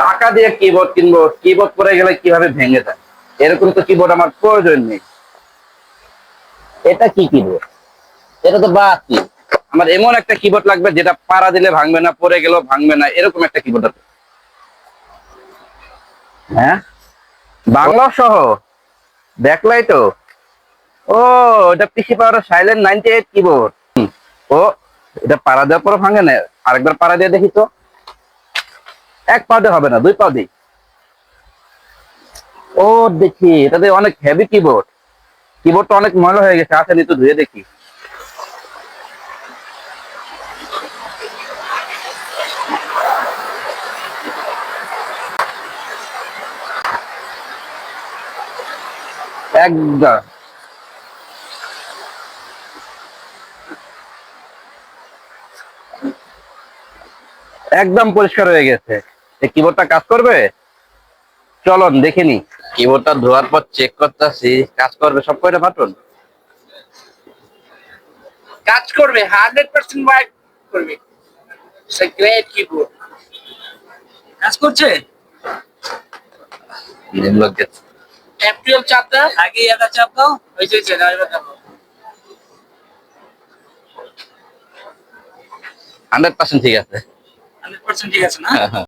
টাকা দিয়ে কিবোর্ড কিনবো, কিবোর্ড পরে গেলে কিভাবে ভেঙে যায়, এরকম তো কিবোর্ড আমার প্রয়োজন নেই। এটা কি কিবোর্ড? এটা তো বাতি। আমার এমন একটা কিবোর্ড লাগবে যেটা পাড়া দিলে ভাঙবে না, পরে গেলেও ভাঙবে না, এরকম একটা কিবোর্ড আছে। হ্যাঁ, বাংলা সহ, দেখলাই তো। ও, এটা পিসি পাওয়ার সাইলেন্ট 98 কিবোর্ড। ও, এটা পাড়া দেওয়ার পর ভাঙে না। আরেকবার পাড়া দিয়ে দেখি তো। এক পা দিয়ে হবে না, দুই পা দিই। ও, দেখি এটাতে অনেক হেভি কিবোর্ড। কিবোর্ডটা অনেক ময়লা হয়ে গেছে, আসেনি তো ধুয়ে দেখি। একদম একদম পরিষ্কার হয়ে গেছে। এই কিবোর্ডটা কাজ করবে, চলুন দেখিনি। কিবোর্ডটা ধোয়ার পর চেক করতেছি কাজ করবে সব কয়টা বাটন। কাজ করবে 100% ওয়ার্ক করবে। It's a great keyboard. কাজ করছে। নিম্ন গেছে। F12 চাপ দাও, আগে এটা চাপ দাও, হয়েছে না এবার দাও। 100% ঠিক আছে। 100% ঠিক আছে না? হ্যাঁ, হ্যাঁ।